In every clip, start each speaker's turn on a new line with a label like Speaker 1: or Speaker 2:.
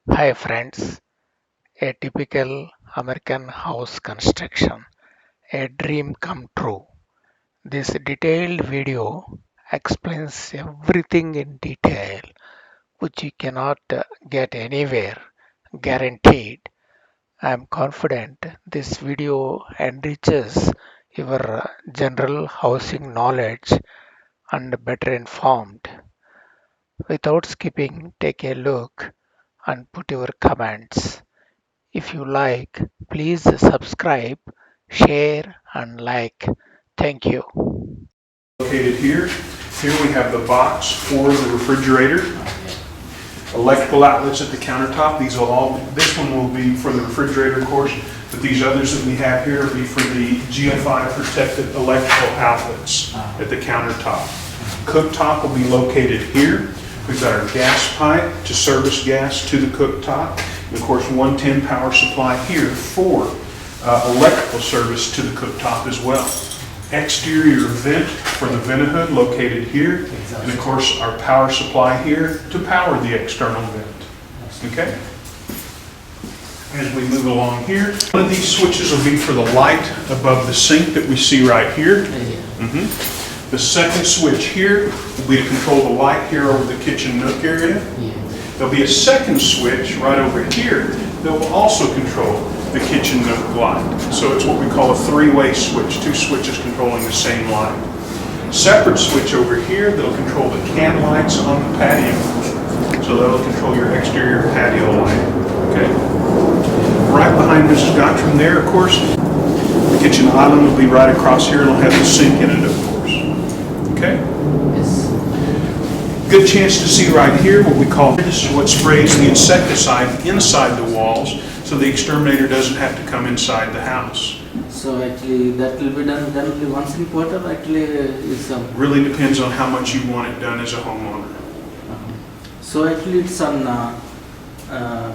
Speaker 1: Hi friends, a typical American house construction, a dream come true. This detailed video explains everything in detail, which you cannot get anywhere, guaranteed. I am confident this video enriches your general housing knowledge and better informed. Without skipping, take a look and put your comments. If you like, please subscribe, share, and like. Thank you.
Speaker 2: Located here. Here we have the box for the refrigerator. Electrical outlets at the countertop. This one will be for the refrigerator, of course, but these others that we have here will be for the GFI protected electrical outlets at the countertop. Cooktop will be located here. We've got our gas pipe to service gas to the cooktop. And of course, 110 power supply here for electrical service to the cooktop as well. Exterior vent for the vent hood located here, and of course our power supply here to power the external vent. Okay? As we move along here, one of these switches will be for the light above the sink that we see right here. The second switch here will be to control the light here over the kitchen nook area. There'll be a second switch right over here that will also control the kitchen nook light. So it's what we call a three-way switch, two switches controlling the same light. Separate switch over here that'll control the can lights on the patio. So that'll control your exterior patio light. Okay. Right behind Mrs. Gottram there, of course, the kitchen island will be right across here. It'll have the sink in it, of course. Okay. Good chance to see right here what we call, this is what sprays the insecticide inside the walls, so the exterminator doesn't have to come inside the house.
Speaker 3: So actually that will be done only once in quarter actually is
Speaker 2: Really depends on how much you want it done as a homeowner.
Speaker 3: So actually it's on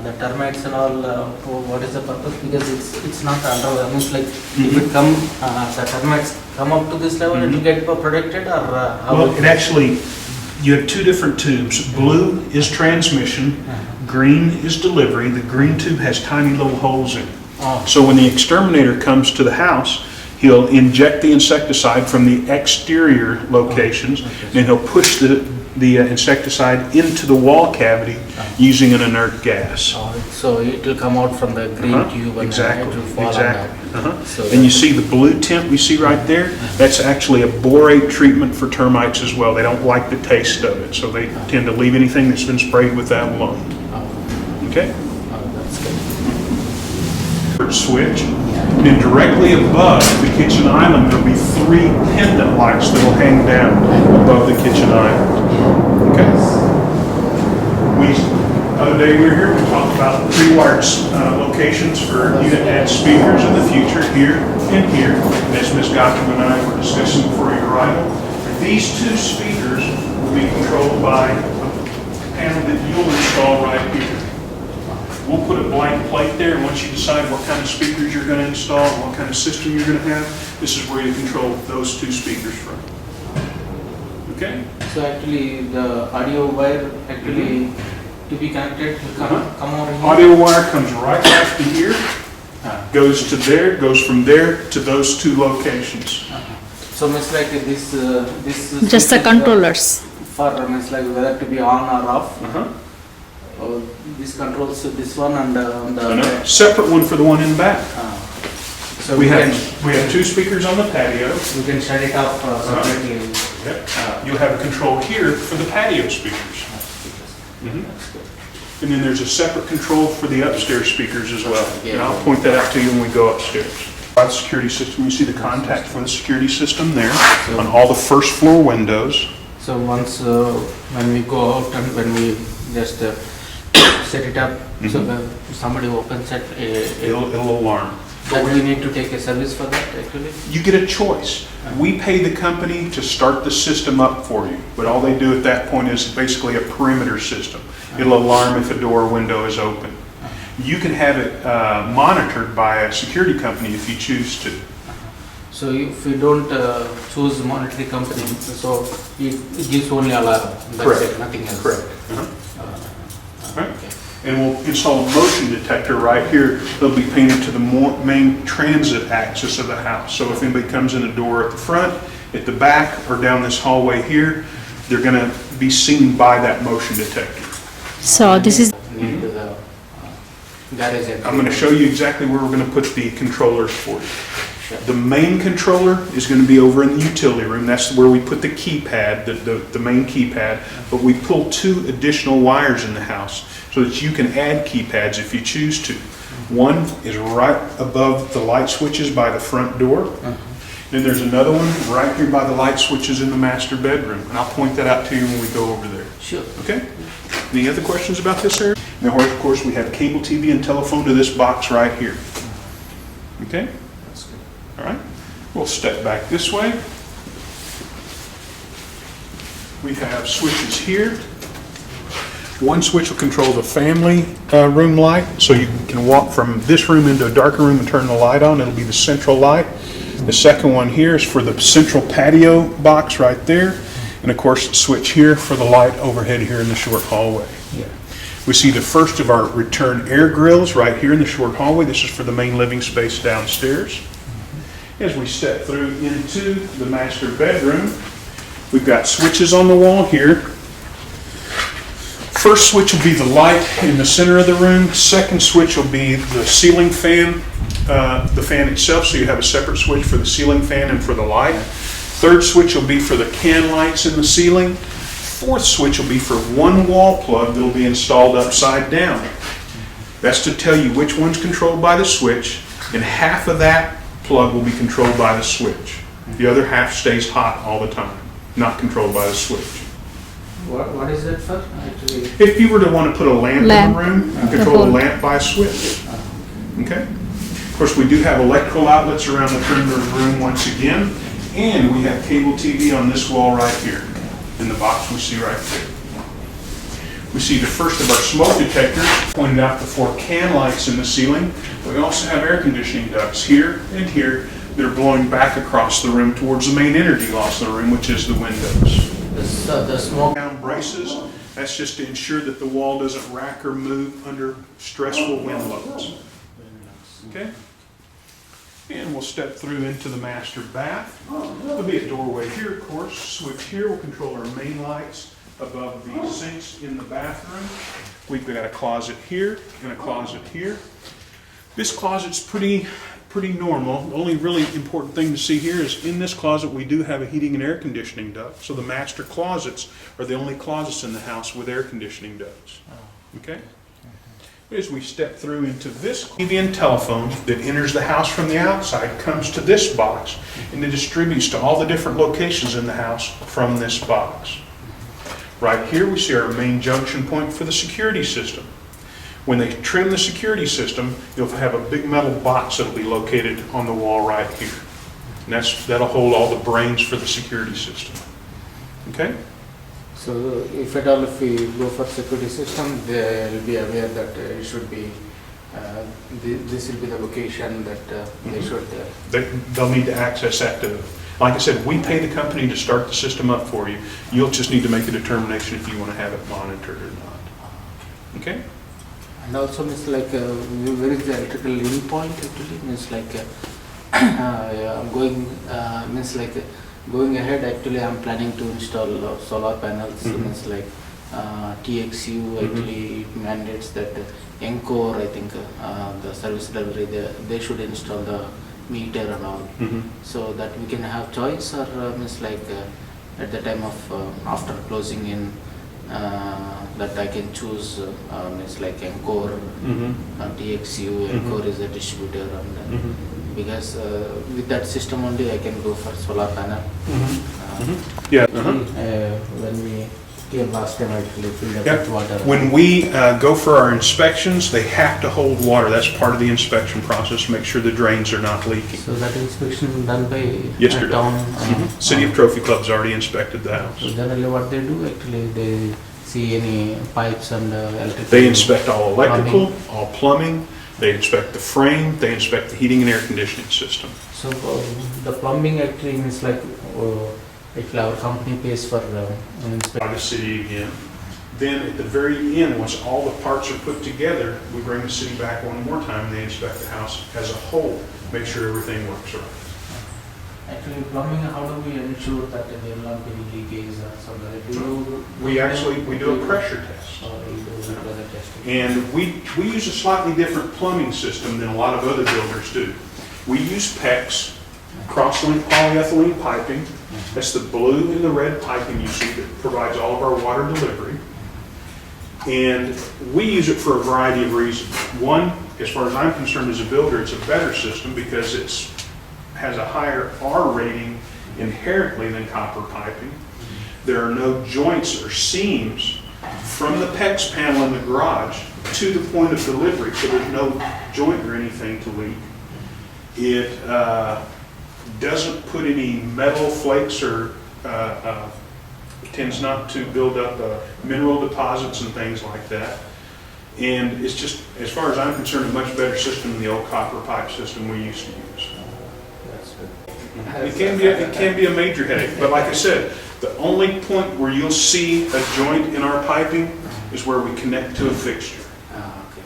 Speaker 3: the termites and all, what is the purpose? Because it's not under, almost like if it come, the termites come up to this level, it will get protected, or how?
Speaker 2: Well, it actually, you have two different tubes. Blue is transmission, green is delivery. The green tube has tiny little holes in it. So when the exterminator comes to the house, he'll inject the insecticide from the exterior locations, and he'll push the insecticide into the wall cavity using an inert gas.
Speaker 3: So it will come out from the green tube and
Speaker 2: Exactly.
Speaker 3: it will fall on that. So
Speaker 2: And you see the blue tint we see right there? That's actually a borate treatment for termites as well. They don't like the taste of it, so they tend to leave anything that's been sprayed with that alone. Okay?
Speaker 3: That's good.
Speaker 2: Switch. And then directly above the kitchen island, there'll be three pendant lights that'll hang down above the kitchen island. Okay? The other day we were here, we talked about pre-wired locations for you to add speakers in the future here and here. And as Ms. Gottram and I were discussing before your arrival, these two speakers will be controlled by a panel that you'll install right here. We'll put a blank plate there, and once you decide what kind of speakers you're going to install and what kind of system you're going to have, this is where you control those two speakers from. Okay?
Speaker 3: So actually the audio wire actually to be connected will come over here.
Speaker 2: Audio wire comes right after here, goes to there, goes from there to those two locations.
Speaker 3: So means like this
Speaker 4: Just the controllers.
Speaker 3: for means like whether to be on or off. This controls this one and the
Speaker 2: Separate one for the one in back.
Speaker 3: so
Speaker 2: We have two speakers on the patio.
Speaker 3: we can shut it off separately.
Speaker 2: You'll have a control here for the patio speakers. And then there's a separate control for the upstairs speakers as well. And I'll point that out to you when we go upstairs. The security system, you see the contact for the security system there on all the first floor windows.
Speaker 3: So once when we go out and when we just set it up, so when somebody opens it,
Speaker 2: It'll alarm.
Speaker 3: that we need to take a service for that actually.
Speaker 2: You get a choice. We pay the company to start the system up for you, but all they do at that point is basically a perimeter system. It'll alarm if a door or window is open. You can have it monitored by a security company if you choose to.
Speaker 3: So if we don't choose monetary company, so it gives only alarm. That's
Speaker 2: Correct.
Speaker 3: it, nothing else.
Speaker 2: Correct.
Speaker 3: Okay.
Speaker 2: and we'll install a motion detector right here. They'll be painted to the main transit axis of the house. So if anybody comes in the door at the front, at the back, or down this hallway here, they're going to be seen by that motion detector.
Speaker 4: So this is
Speaker 3: Near to the garage entry.
Speaker 2: I'm going to show you exactly where we're going to put the controllers for you. The main controller is going to be over in the utility room. That's where we put the keypad, the main keypad. But we pull 2 additional wires in the house so that you can add keypads if you choose to. One is right above the light switches by the front door. Then there's another one right here by the light switches in the master bedroom. And I'll point that out to you when we go over there.
Speaker 3: Sure.
Speaker 2: Okay? Any other questions about this area? Now, of course, we have cable TV and telephone to this box right here. Okay? All right, we'll step back this way. We have switches here. One switch will control the family room light, so you can walk from this room into a darker room and turn the light on. It'll be the central light. The second one here is for the central patio box right there. And of course, the switch here for the light overhead here in the short hallway.
Speaker 3: Yeah.
Speaker 2: We see the first of our return air grills right here in the short hallway. This is for the main living space downstairs. As we step through into the master bedroom, we've got switches on the wall here. First switch will be the light in the center of the room. Second switch will be the ceiling fan, the fan itself, so you have a separate switch for the ceiling fan and for the light. Third switch will be for the can lights in the ceiling. Fourth switch will be for one wall plug that will be installed upside down. That's to tell you which one's controlled by the switch, and half of that plug will be controlled by the switch. The other half stays hot all the time, not controlled by the switch.
Speaker 3: What is that for? Actually,
Speaker 2: If you were to want to put a lamp in
Speaker 4: Lamp.
Speaker 2: the room, you
Speaker 4: The
Speaker 2: control the
Speaker 4: whole-
Speaker 2: lamp by a switch. Okay? Of course, we do have electrical outlets around the perimeter of the room once again, and we have cable TV on this wall right here, in the box we see right there. We see the first of our smoke detectors, pointed out the 4 can lights in the ceiling. We also have air conditioning ducts here and here that are blowing back across the room towards the main energy loss of the room, which is the windows.
Speaker 3: the smoke.
Speaker 2: Down braces, that's just to ensure that the wall doesn't rack or move under stressful wind loads. Okay? And we'll step through into the master bath. There'll be a doorway here, of course. Switch here will control our main lights above the sinks in the bathroom. We've got a closet here and a closet here. This closet's pretty normal. The only really important thing to see here is in this closet we do have a heating and air conditioning duct. So the master closets are the only closets in the house with air conditioning ducts. Okay? As we step through into this TV and telephone that enters the house from the outside, comes to this box and it distributes to all the different locations in the house from this box. Right here we see our main junction point for the security system. When they trim the security system, you'll have a big metal box that'll be located on the wall right here. And that'll hold all the brains for the security system. Okay?
Speaker 3: So if at all if we go for security system, they will be aware that it should be, this will be the location that they should.
Speaker 2: They'll need to access that to, like I said, we pay the company to start the system up for you. You'll just need to make a determination if you want to have it monitored or not. Okay?
Speaker 3: And also means like where is the electrical in point actually means like going means like going ahead actually I'm planning to install solar panels. Means like TXU actually mandates that Encore I think the service delivery they should install the meter and all, so that we can have choice, or means like at the time of after closing in that I can choose means like Encore, TXU, Encore is a distributor, and because with that system only I can go for solar panel.
Speaker 2: Yeah.
Speaker 3: When we came last time actually filled up
Speaker 2: Yep.
Speaker 3: with water.
Speaker 2: When we go for our inspections, they have to hold water. That's part of the inspection process, to make sure the drains are not leaking.
Speaker 3: So that inspection done by
Speaker 2: Yesterday.
Speaker 3: town.
Speaker 2: City of Trophy Club's already inspected the house.
Speaker 3: So generally what they do actually they see any pipes and electrical.
Speaker 2: They inspect all electrical, all plumbing, they inspect the frame, they inspect the heating and air conditioning system.
Speaker 3: So the plumbing actually means like actually our company pays for
Speaker 2: By
Speaker 3: inspection.
Speaker 2: the city again. Then at the very end, once all the parts are put together, we bring the city back one more time and they inspect the house as a whole, make sure everything works right.
Speaker 3: Actually, plumbing, how do we ensure that there will not be leakage or something?
Speaker 2: We do a pressure test.
Speaker 3: Or we do weather testing?
Speaker 2: And we use a slightly different plumbing system than a lot of other builders do. We use PEX, cross-linked polyethylene piping. That's the blue and the red piping you see that provides all of our water delivery. And we use it for a variety of reasons. One, as far as I'm concerned as a builder, it's a better system because it has a higher R rating inherently than copper piping. There are no joints or seams from the PEX panel in the garage to the point of delivery, so there's no joint or anything to leak. It doesn't put any metal flakes or tends not to build up mineral deposits and things like that. And it's just, as far as I'm concerned, a much better system than the old copper pipe system we used to use.
Speaker 3: That's good.
Speaker 2: It can be a major headache, but like I said, the only point where you'll see a joint in our piping is where we connect to a fixture.
Speaker 3: Okay.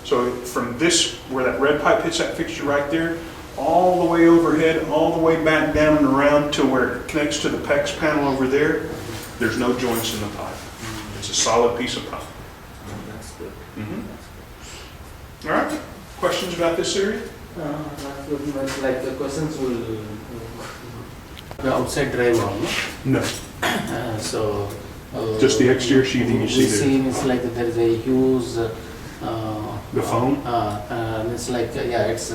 Speaker 2: So from this, where that red pipe hits that fixture right there, all the way overhead, all the way back down and around to where it connects to the PEX panel over there, there's no joints in the pipe. It's a solid piece of pipe.
Speaker 3: That's good.
Speaker 2: All right, questions about this area?
Speaker 3: That's good. But like the questions will the outside drywall, no?
Speaker 2: No,
Speaker 3: So
Speaker 2: just the exterior sheathing you see
Speaker 3: we
Speaker 2: there.
Speaker 3: see it's like there is a huge
Speaker 2: The foam?
Speaker 3: and it's like it's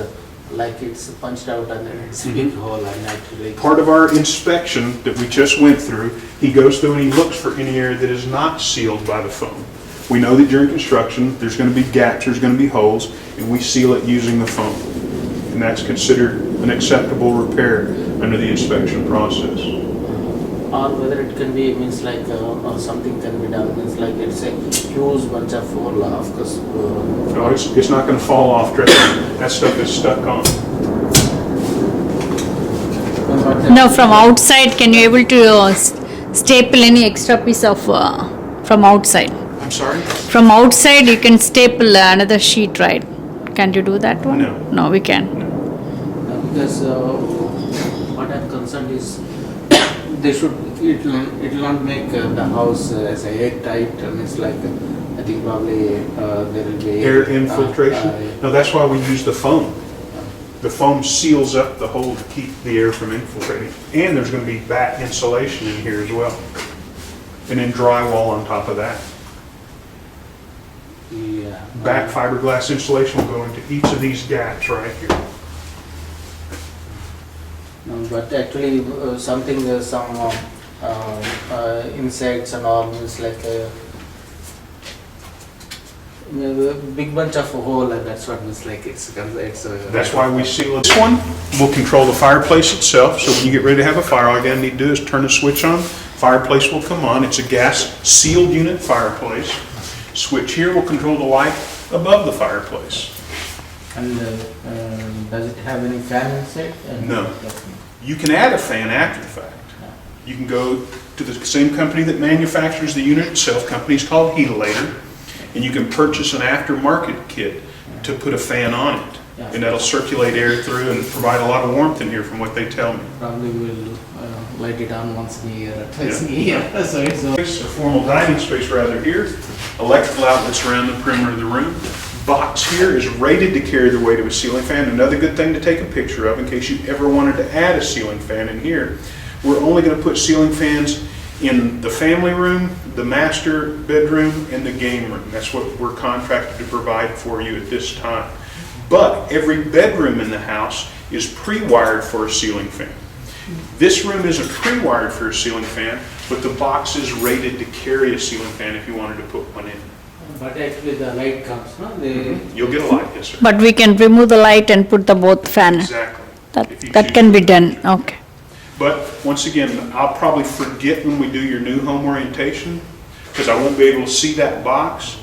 Speaker 3: like it's punched out and then it's a big hole and actually
Speaker 2: Part of our inspection that we just went through, he goes through and he looks for any area that is not sealed by the foam. We know that during construction, there's going to be gaps, there's going to be holes, and we seal it using the foam. And that's considered an acceptable repair under the inspection process.
Speaker 3: or whether it can be means like or something can be done means like it's a huge bunch of hole of course.
Speaker 2: No, it's not going to fall off, trust me. That stuff is stuck on.
Speaker 4: No, from outside, can you able to staple any extra piece of from outside?
Speaker 2: I'm sorry?
Speaker 4: From outside, you can staple another sheet, right? Can't you do that one?
Speaker 2: No.
Speaker 4: No, we can.
Speaker 3: Because what I'm concerned is they should it will not make the house as a airtight it's like I think probably there will be
Speaker 2: Air infiltration? No, that's why we use the foam. The foam seals up the hole to keep the air from infiltrating. And there's going to be back insulation in here as well. And then drywall on top of that.
Speaker 3: yeah.
Speaker 2: Back fiberglass insulation will go into each of these gaps right here.
Speaker 3: No, but actually something some insects and all means like a big bunch of hole and that's what means like it's
Speaker 2: That's why we seal it. This one will control the fireplace itself. So when you get ready to have a fire, all you gotta need to do is turn the switch on. Fireplace will come on. It's a gas sealed unit fireplace. Switch here will control the light above the fireplace.
Speaker 3: and does it have any fan inside?
Speaker 2: No. You can add a fan after the fact. You can go to the same company that manufactures the unit itself, company's called Heatilator, and you can purchase an aftermarket kit to put a fan on it. And that'll circulate air through and provide a lot of warmth in here from what they tell me.
Speaker 3: Probably will light it on once a year or twice a year. So it's
Speaker 2: A formal dining space rather here, electrical outlets around the perimeter of the room. Box here is rated to carry the weight of a ceiling fan. Another good thing to take a picture of in case you ever wanted to add a ceiling fan in here. We're only going to put ceiling fans in the family room, the master bedroom, and the game room. That's what we're contracted to provide for you at this time. But every bedroom in the house is pre-wired for a ceiling fan. This room isn't pre-wired for a ceiling fan, but the box is rated to carry a ceiling fan if you wanted to put one in.
Speaker 3: but actually the light comes, no?
Speaker 2: You'll get a light, yes sir.
Speaker 4: But we can remove the light and put the both fan.
Speaker 2: Exactly. If you
Speaker 4: That
Speaker 2: choose.
Speaker 4: can be done. Okay.
Speaker 2: But once again, I'll probably forget when we do your new home orientation because I won't be able to see that box.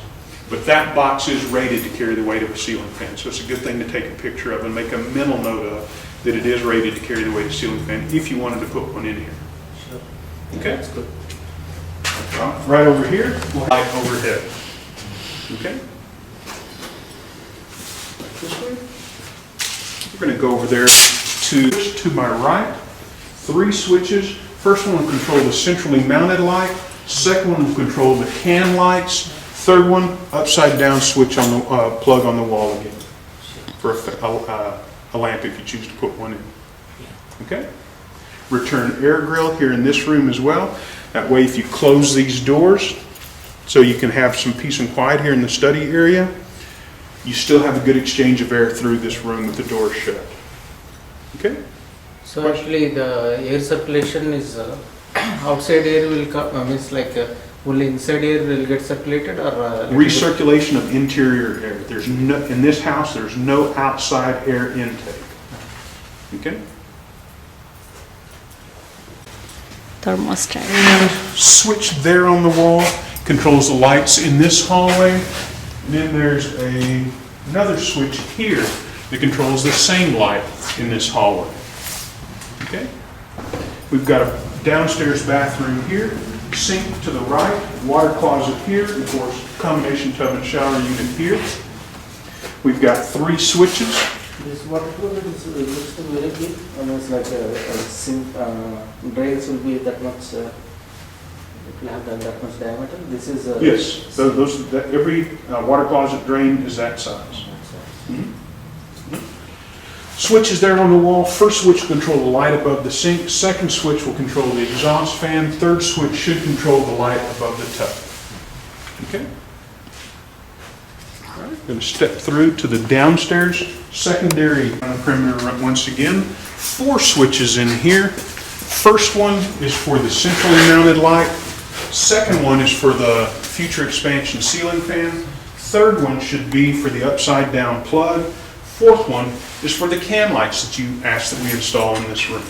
Speaker 2: But that box is rated to carry the weight of a ceiling fan. So it's a good thing to take a picture of and make a mental note of that it is rated to carry the weight of a ceiling fan if you wanted to put one in here.
Speaker 3: Sure.
Speaker 2: Okay?
Speaker 3: That's good.
Speaker 2: Right over here, we'll have light overhead. Okay? Like this way. We're going to go over there to my right. 3 switches. First one will control the centrally mounted light. Second one will control the can lights. Third one, upside down switch on the plug on the wall again for a lamp if you choose to put one in. Okay? Return air grill here in this room as well. That way if you close these doors so you can have some peace and quiet here in the study area, you still have a good exchange of air through this room with the doors shut. Okay?
Speaker 3: So actually the air circulation is outside air will come, means like only inside air will get circulated or
Speaker 2: recirculation of interior air. There's no, in this house, there's no outside air intake. Okay?
Speaker 4: Thermostat.
Speaker 2: Switch there on the wall controls the lights in this hallway. And then there's another switch here that controls the same light in this hallway. Okay? We've got a downstairs bathroom here, sink to the right, water closet here, and of course, combination tub and shower unit here. We've got 3 switches.
Speaker 3: this water closet is looks to be very big, almost like a sink, drains will be that much, it will have that much diameter. This is
Speaker 2: Yes, every water closet drain is that size. Mhm. Switch is there on the wall. First switch will control the light above the sink. Second switch will control the exhaust fan. Third switch should control the light above the tub. Okay? All right, going to step through to the downstairs secondary perimeter once again. 4 switches in here. First one is for the centrally mounted light. Second one is for the future expansion ceiling fan. Third one should be for the upside down plug. Fourth one is for the can lights that you asked that we install in this room.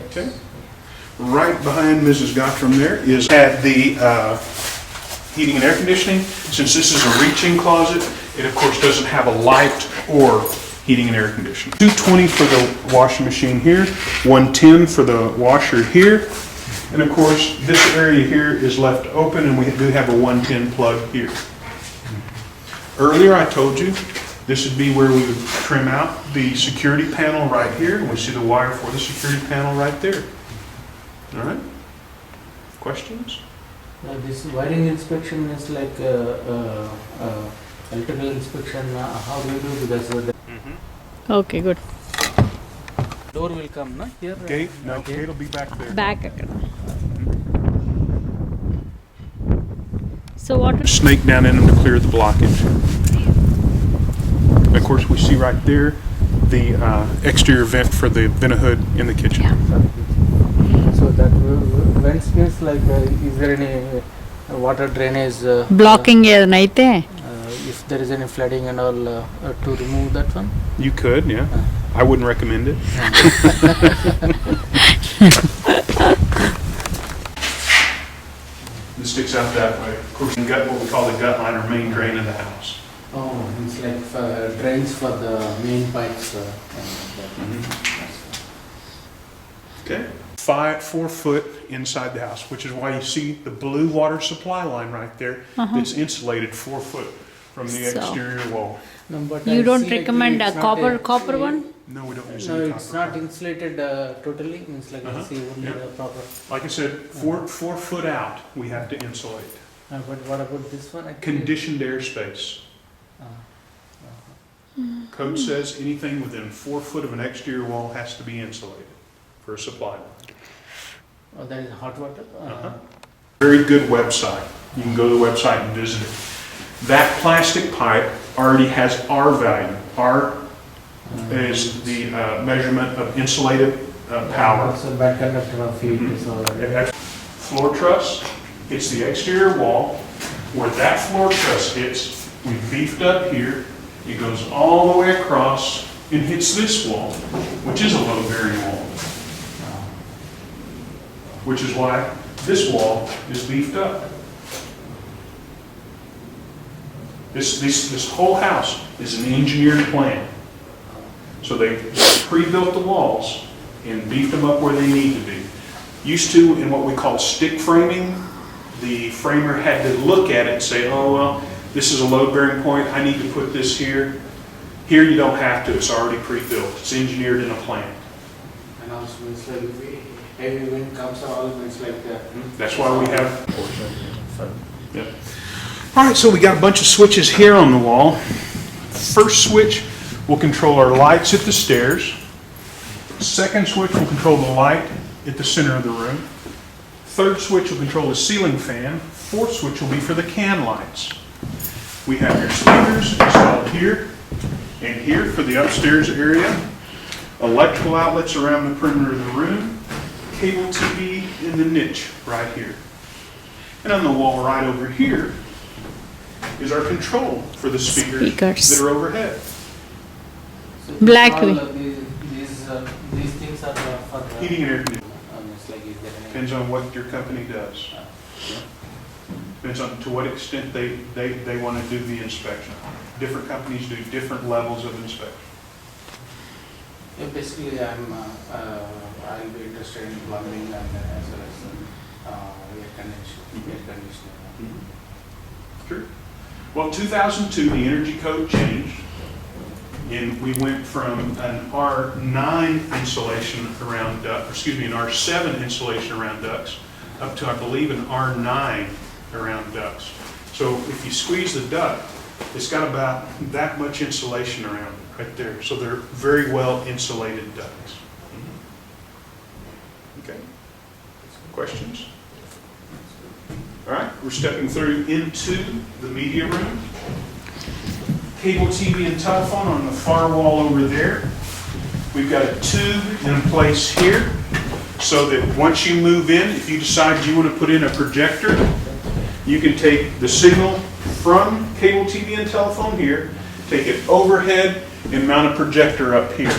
Speaker 2: Okay? Right behind Mrs. Gottram there is at the heating and air conditioning. Since this is a reach-in closet, it of course doesn't have a light or heating and air conditioning. 220 for the washing machine here, 110 for the washer here, and of course this area here is left open and we do have a 110 plug here. Earlier I told you this would be where we would trim out the security panel right here, and we see the wire for the security panel right there. All right? Questions?
Speaker 3: this wiring inspection is like electrical inspection. How do you do? Because the
Speaker 4: Okay, good.
Speaker 3: door will come, no? Here.
Speaker 2: Gate? No, gate will be back there.
Speaker 4: Back akkada. So what?
Speaker 2: Snake down in them to clear the blockage. Of course, we see right there the exterior vent for the vent hood in the kitchen.
Speaker 4: Yeah.
Speaker 3: So that vents means like, is there any water drainage?
Speaker 4: Blocking ఏదైతే
Speaker 3: If there is any flooding and all, to remove that one?
Speaker 2: You could, yeah. I wouldn't recommend it. It sticks out that way. Of course, you got what we call the gut line or main drain of the house.
Speaker 3: Oh, it's like drains for the main pipes.
Speaker 2: Okay. 4 foot inside the house, which is why you see the blue water supply line right there that's insulated 4 foot from the
Speaker 4: So-
Speaker 2: exterior wall.
Speaker 3: No, but
Speaker 4: You
Speaker 3: I
Speaker 4: don't
Speaker 3: see
Speaker 4: recommend
Speaker 3: actually
Speaker 4: a
Speaker 3: it's not
Speaker 4: copper one?
Speaker 2: No, we don't use
Speaker 3: No,
Speaker 2: any
Speaker 3: it's
Speaker 2: copper.
Speaker 3: not insulated totally. Means like I see only
Speaker 2: Yeah.
Speaker 3: the proper.
Speaker 2: Like I said, 4 foot out, we have to insulate.
Speaker 3: But what about this one? Actually?
Speaker 2: Conditioned airspace. Code says anything within 4 foot of an exterior wall has to be insulated for a supply line.
Speaker 3: Oh, that is hot water.
Speaker 2: Very good website. You can go to the website and visit it. That plastic pipe already has R value. R is the measurement of insulated power.
Speaker 3: Also bad conductor of heat. So
Speaker 2: Floor truss hits the exterior wall. Where that floor truss hits, we beefed up here. It goes all the way across and hits this wall, which is a load-bearing wall. Which is why this wall is beefed up. This whole house is an engineered plan. So they pre-built the walls and beefed them up where they need to be. Used to, in what we call stick framing, the framer had to look at it and say, oh, well, this is a load-bearing point, I need to put this here. Here you don't have to, it's already pre-built, it's engineered in a plant.
Speaker 3: And also it's like heavy wind comes all, it's like that.
Speaker 2: That's why we have. Yep. All right, so we got a bunch of switches here on the wall. First switch will control our lights at the stairs. Second switch will control the light at the center of the room. Third switch will control the ceiling fan. Fourth switch will be for the can lights. We have your speakers installed here and here for the upstairs area. Electrical outlets around the perimeter of the room. Cable TV in the niche right here. And on the wall right over here is our control for the speakers that are overhead.
Speaker 3: So
Speaker 4: Black
Speaker 3: all,
Speaker 4: way.
Speaker 3: these things are for
Speaker 2: Heating and air conditioning.
Speaker 3: it's like is there any
Speaker 2: Depends on what your company does. Depends on to what extent they want to do the inspection. Different companies do different levels of inspection.
Speaker 3: Yeah, basically, I'll be interested in plumbing and as well as air conditioning.
Speaker 2: Sure. Well, 2002, the energy code changed, and we went from an R9 insulation around an R7 insulation around ducts, up to, I believe, an R9 around ducts. So if you squeeze the duct, it's got about that much insulation around it, right there. So they're very well insulated ducts. Okay. Questions? All right, we're stepping through into the media room. Cable TV and telephone on the far wall over there. We've got a tube in place here so that once you move in, if you decide you want to put in a projector, you can take the signal from cable TV and telephone here, take it overhead, and mount a projector up here.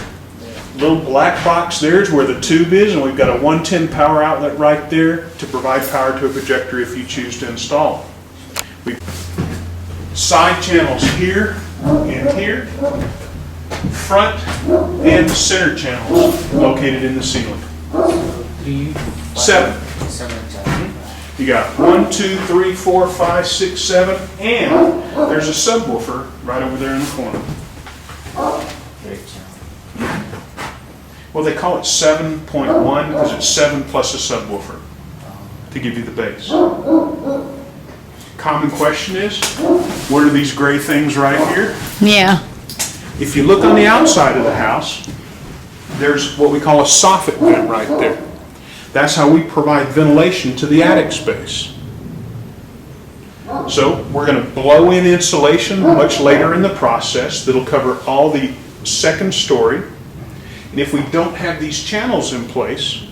Speaker 2: Little black box there is where the tube is, and we've got a 110 power outlet right there to provide power to a projector if you choose to install it. Side channels here and here, front and center channels located in the ceiling. 7. You got 1, 2, 3, 4, 5, 6, 7, and there's a subwoofer right over there in the corner. Well, they call it 7.1 because it's 7 plus a subwoofer to give you the bass. Common question is, what are these gray things right here?
Speaker 4: Yeah.
Speaker 2: If you look on the outside of the house, there's what we call a soffit vent right there. That's how we provide ventilation to the attic space. So we're going to blow in insulation much later in the process that'll cover all the second story. And if we don't have these channels in place,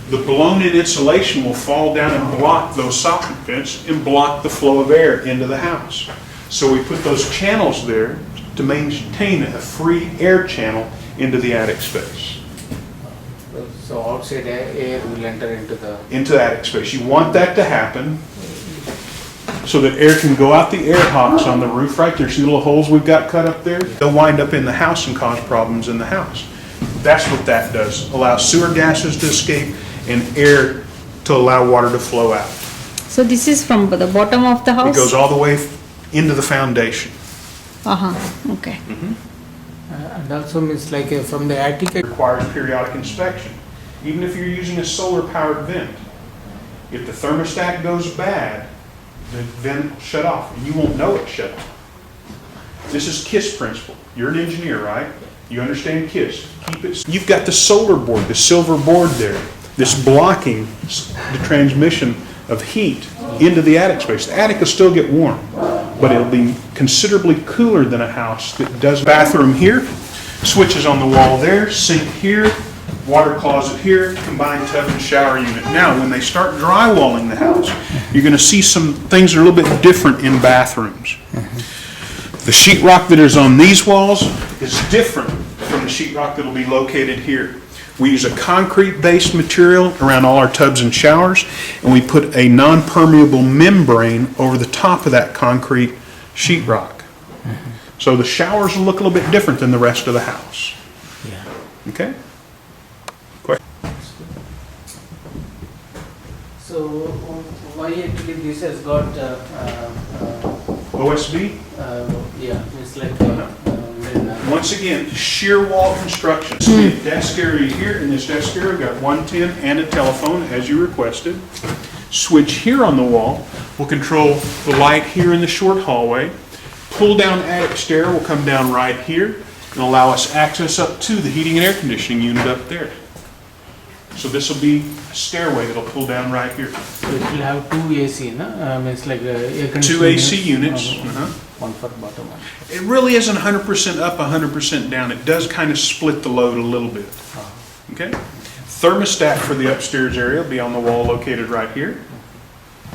Speaker 2: the blown-in insulation will fall down and block those soffit vents and block the flow of air into the house. So we put those channels there to maintain a free air channel into the attic space.
Speaker 3: So outside air will enter into
Speaker 2: the attic space. You want that to happen so that air can go out the air hawks on the roof right there. See the little holes we've got cut up there? They'll wind up in the house and cause problems in the house. That's what that does. Allows sewer gases to escape and air to allow water to flow out.
Speaker 4: So this is from the bottom of the house?
Speaker 2: It goes all the way into the foundation.
Speaker 4: Okay.
Speaker 3: and also means like from the attic.
Speaker 2: It requires periodic inspection. Even if you're using a solar powered vent, if the thermostat goes bad, the vent will shut off and you won't know it shut off. This is KISS principle. You're an engineer, right? You understand KISS. Keep it. You've got the solar board, the silver board there, that's blocking the transmission of heat into the attic space. The attic will still get warm, but it'll be considerably cooler than a house that does. Bathroom here, switches on the wall there, sink here, water closet here, combined tub and shower unit. Now, when they start drywalling the house, you're going to see some things that are a little bit different in bathrooms. The sheetrock that is on these walls is different from the sheetrock that will be located here. We use a concrete-based material around all our tubs and showers, and we put a non-permeable membrane over the top of that concrete sheetrock. So the showers will look a little bit different than the rest of the house.
Speaker 3: Yeah.
Speaker 2: Okay?
Speaker 3: So why normally actually this has got
Speaker 2: OSB?
Speaker 3: yeah, it's like
Speaker 2: Once again, shear wall construction. See a desk area here. In this desk area, we've got 110 and a telephone as you requested. Switch here on the wall will control the light here in the short hallway. Pull down attic stair will come down right here and allow us access up to the heating and air conditioning unit up there. So this will be a stairway that'll pull down right here.
Speaker 3: So it will have two AC, no? It's like air conditioning.
Speaker 2: Two AC units.
Speaker 3: One for bottom one.
Speaker 2: It really isn't 100% up, 100% down. It does kind of split the load a little bit. Okay? Thermostat for the upstairs area will be on the wall located right here.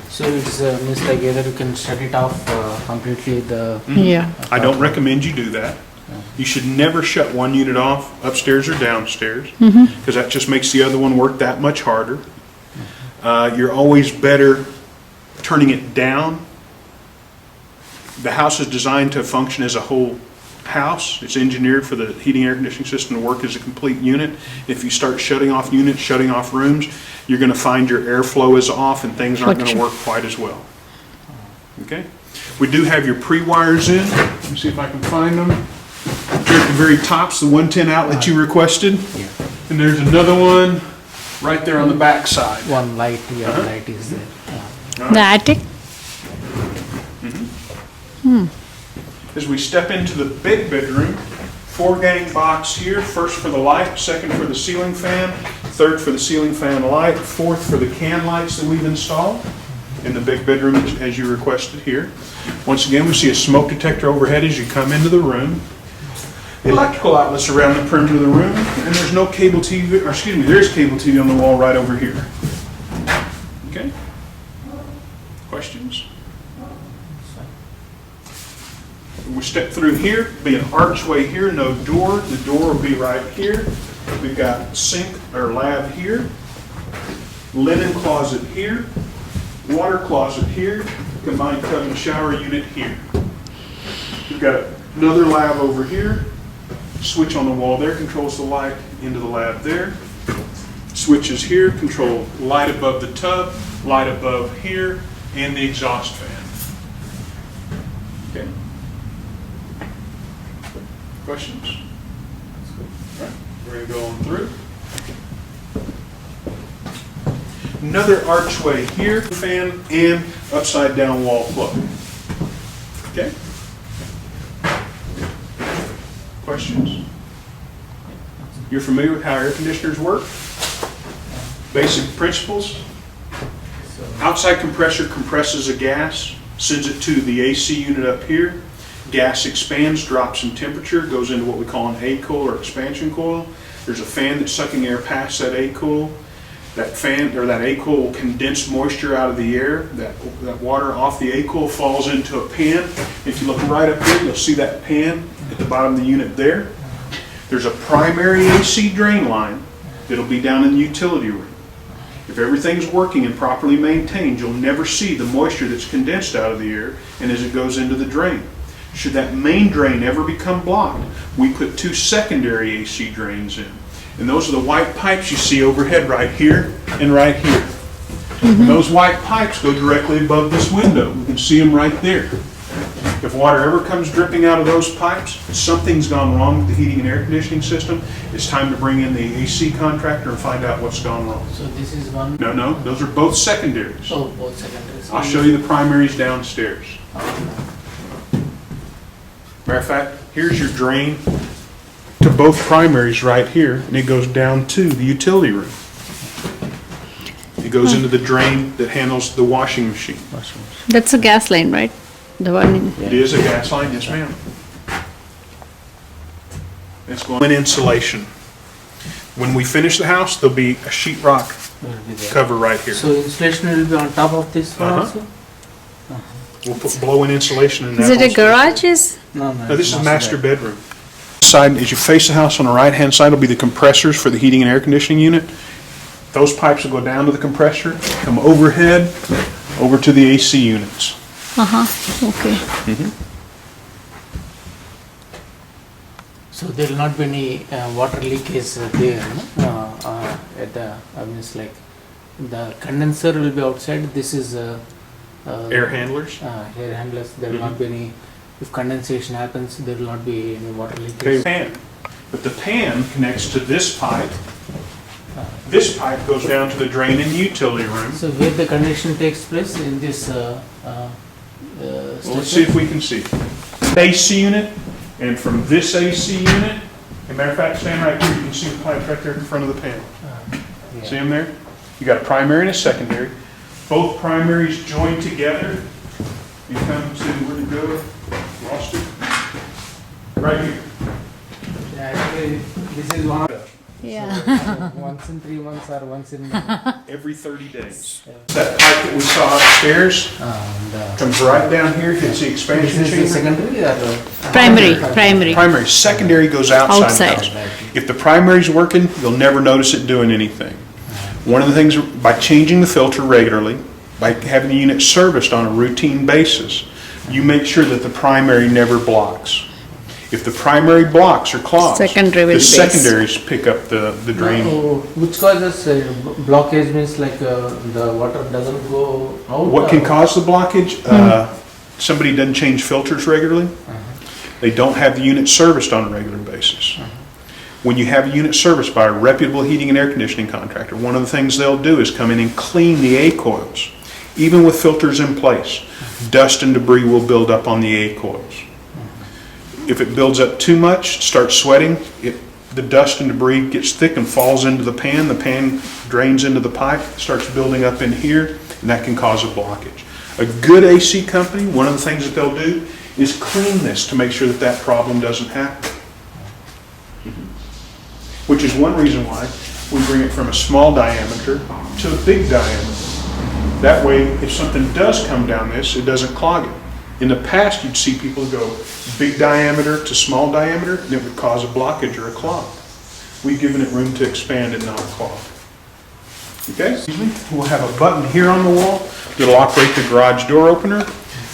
Speaker 3: So it's means like either you can shut it off completely the.
Speaker 4: Yeah.
Speaker 2: I don't recommend you do that. You should never shut one unit off, upstairs or downstairs, because that just makes the other one work that much harder. You're always better turning it down. The house is designed to function as a whole house. It's engineered for the heating air conditioning system to work as a complete unit. If you start shutting off units, shutting off rooms, you're going to find your airflow is off and things aren't going to work quite as well. Okay? We do have your pre-wires in. Let me see if I can find them. Here at the very top's the 110 outlet you requested.
Speaker 3: Yeah.
Speaker 2: And there's another one right there on the back side.
Speaker 3: One light, light is there.
Speaker 4: The attic?
Speaker 2: As we step into the big bedroom, 4-gang box here, first for the light, second for the ceiling fan, third for the ceiling fan light, fourth for the can lights that we've installed in the big bedroom as you requested here. Once again, we see a smoke detector overhead as you come into the room. The electrical outlets around the perimeter of the room, and there's no cable TV, or excuse me, there's cable TV on the wall right over here. Okay? Questions? We step through here, be an archway here, no door. The door will be right here. We've got sink or lab here, linen closet here, water closet here, combined tub and shower unit here. We've got another lab over here. Switch on the wall there controls the light into the lab there. Switches here control light above the tub, light above here, and the exhaust fan. Okay. Questions? All right, we're going to go on through. Another archway here, fan, and upside down wall plug. Okay? Questions? You're familiar with how air conditioners work? Basic principles. Outside compressor compresses a gas, sends it to the AC unit up here. Gas expands, drops in temperature, goes into what we call an A coil or expansion coil. There's a fan that's sucking air past that A coil. That fan or that A coil will condense moisture out of the air. That water off the A coil falls into a pan. If you look right up here, you'll see that pan at the bottom of the unit there. There's a primary AC drain line that'll be down in the utility room. If everything's working and properly maintained, you'll never see the moisture that's condensed out of the air and as it goes into the drain. Should that main drain ever become blocked, we put 2 secondary AC drains in. And those are the white pipes you see overhead right here and right here. And those white pipes go directly above this window. You can see them right there. If water ever comes dripping out of those pipes, something's gone wrong with the heating and air conditioning system. It's time to bring in the AC contractor and find out what's gone wrong.
Speaker 3: So this is one.
Speaker 2: No, those are both secondaries.
Speaker 3: Oh, both secondaries.
Speaker 2: I'll show you the primaries downstairs. Matter of fact, here's your drain to both primaries right here, and it goes down to the utility room. It goes into the drain that handles the washing machine.
Speaker 4: That's a gas line, right? The one in.
Speaker 2: It is a gas line, yes ma'am. It's going in insulation. When we finish the house, there'll be a sheetrock cover right here.
Speaker 3: So insulation will be on top of this one also?
Speaker 2: We'll put blow-in insulation in that.
Speaker 4: Is it a
Speaker 2: whole
Speaker 4: garages?
Speaker 3: No,
Speaker 2: No, this is master bedroom. Side, as you face the house on the right-hand side will be the compressors for the heating and air conditioning unit. Those pipes will go down to the compressor, come overhead, over to the AC units.
Speaker 4: Okay.
Speaker 3: So there will not be any water leakage there, no? At the, I mean, it's like the condenser will be outside. This is
Speaker 2: Air handlers?
Speaker 3: air handlers. There will not be any. If condensation happens, there will not be any water
Speaker 2: Okay,
Speaker 3: leakage.
Speaker 2: pan. But the pan connects to this pipe. This pipe goes down to the drain in the utility room.
Speaker 3: So where the connection takes place in this
Speaker 2: Well, let's see if we can see. AC unit, and from this AC unit, as a matter of fact, stand right here, you can see the pipes right there in front of the panel.
Speaker 3: yeah.
Speaker 2: See them there? You got a primary and a secondary. Both primaries join together. You come to, where'd it go? Lost it? Right here.
Speaker 3: Yeah, actually, this is one.
Speaker 4: Yeah.
Speaker 3: Once in 3 months or once in.
Speaker 2: Every 30 days. That pipe that we saw upstairs comes right down here, hits the
Speaker 3: This
Speaker 2: expansion
Speaker 3: is the
Speaker 2: chamber.
Speaker 3: secondary or
Speaker 4: Primary.
Speaker 2: Primary, secondary goes outside the
Speaker 4: Outside.
Speaker 2: house. If the primary's working, you'll never notice it doing anything. One of the things, by changing the filter regularly, by having the unit serviced on a routine basis, you make sure that the primary never blocks. If the primary blocks or clogs,
Speaker 4: Secondary will
Speaker 2: the
Speaker 4: base.
Speaker 2: secondaries pick up the drain.
Speaker 3: Which causes blockage means like the water doesn't go out.
Speaker 2: What can
Speaker 3: or-
Speaker 2: cause the blockage? Somebody doesn't change filters regularly. They don't have the unit serviced on a regular basis. When you have a unit serviced by a reputable heating and air conditioning contractor, one of the things they'll do is come in and clean the A coils. Even with filters in place, dust and debris will build up on the A coils. If it builds up too much, starts sweating, the dust and debris gets thick and falls into the pan drains into the pipe, starts building up in here, and that can cause a blockage. A good AC company, one of the things that they'll do is clean this to make sure that that problem doesn't happen. Which is one reason why we bring it from a small diameter to a big diameter. That way, if something does come down this, it doesn't clog it. In the past, you'd see people go big diameter to small diameter, and it would cause a blockage or a clog. We've given it room to expand and not clog. Okay? We'll have a button here on the wall that'll operate the garage door opener.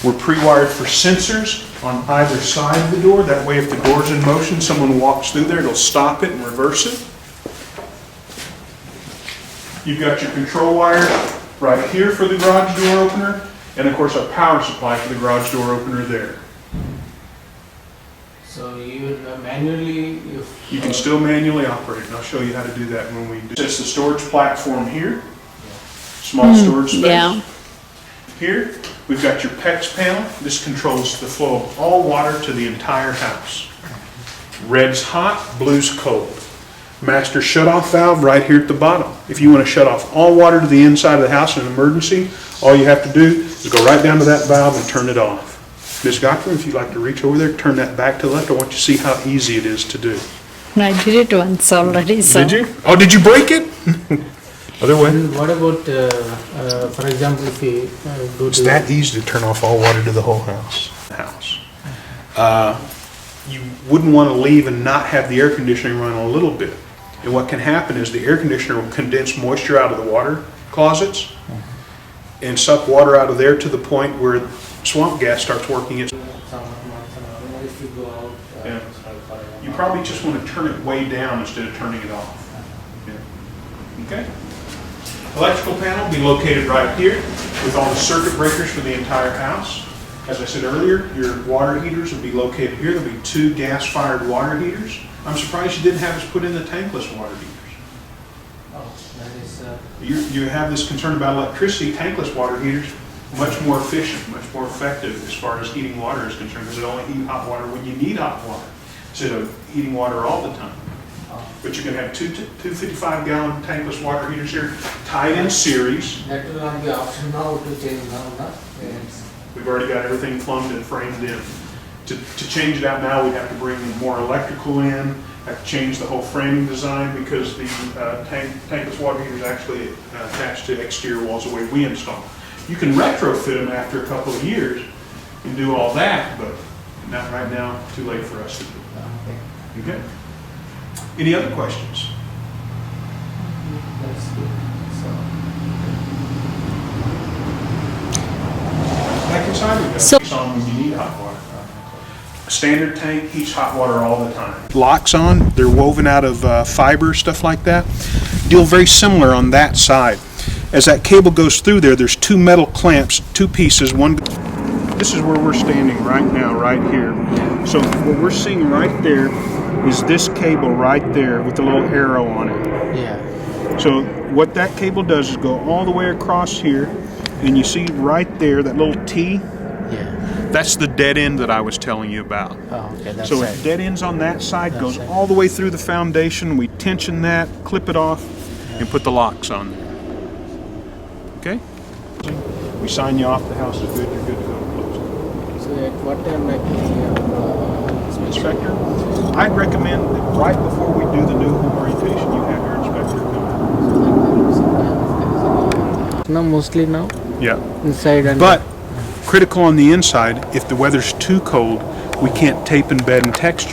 Speaker 2: We're pre-wired for sensors on either side of the door. That way, if the door's in motion, someone walks through there, it'll stop it and reverse it. You've got your control wire right here for the garage door opener, and of course our power supply for the garage door opener there.
Speaker 3: So you manually, if
Speaker 2: You can still manually operate, and I'll show you how to do that when we do. It's the storage platform here, small storage space.
Speaker 4: Yeah.
Speaker 2: Here, we've got your PEX panel. This controls the flow of all water to the entire house. Red's hot, blue's cold. Master shut-off valve right here at the bottom. If you want to shut off all water to the inside of the house in an emergency, all you have to do is go right down to that valve and turn it off. Ms. Gottfried, if you'd like to reach over there, turn that back to the left. I want you to see how easy it is to do.
Speaker 4: I did it once already. So.
Speaker 2: Did you? Oh, did you break it? Other way.
Speaker 3: And what about, for example, if we do
Speaker 2: It's that easy to turn off all water to the whole house. You wouldn't want to leave and not have the air conditioning run a little bit. And what can happen is the air conditioner will condense moisture out of the water closets and suck water out of there to the point where swamp gas starts working its.
Speaker 3: summer months and all, if you go out,
Speaker 2: Yeah. You probably just want to turn it way down instead of turning it off. Yeah. Okay? Electrical panel will be located right here with all the circuit breakers for the entire house. As I said earlier, your water heaters will be located here. There'll be 2 gas-fired water heaters. I'm surprised you didn't have us put in the tankless water heaters.
Speaker 3: Oh, that is,
Speaker 2: You have this concern about electricity. Tankless water heaters, much more efficient, much more effective as far as heating water is concerned, because it only heat hot water when you need hot water, instead of heating water all the time. But you can have 2 55-gallon tankless water heaters here, tied in series.
Speaker 3: that will not be option now to change now, no? Yes.
Speaker 2: We've already got everything plumbed and framed in. To change it out now, we'd have to bring more electrical in, have to change the whole framing design, because the tankless water heater is actually attached to exterior walls the way we install. You can retrofit them after a couple of years and do all that, but not right now, too late for us to do. Okay? Any other questions?
Speaker 3: That's good.
Speaker 2: Back inside, we've got
Speaker 4: So-
Speaker 2: lights on when you need hot water. A standard tank heats hot water all the time. Locks on, they're woven out of fiber, stuff like that. Deal very similar on that side. as that cable goes through there, there's two metal clamps, two pieces. One. This is where we're standing right now, right here. So what we're seeing right there is this cable right there with the little arrow on it.
Speaker 3: Yeah.
Speaker 2: So what that cable does is go all the way across here, and you see right there that little T.
Speaker 3: Yeah.
Speaker 2: That's the dead end that I was telling you about.
Speaker 3: Oh, okay. That's
Speaker 2: So
Speaker 3: right.
Speaker 2: it dead ends on that side,
Speaker 3: That's
Speaker 2: goes
Speaker 3: right.
Speaker 2: all the way through the foundation. We tension that, clip it off, and put the locks on there. Okay? We sign you off. The house is good. You're good to go. Close.
Speaker 3: So at what time
Speaker 2: Inspector, I'd recommend that right before we do the new home orientation, you have your inspector come.
Speaker 3: now mostly now
Speaker 2: Yeah.
Speaker 3: inside and
Speaker 2: But critical on the inside, if the weather's too cold, we can't tape and bed and texture.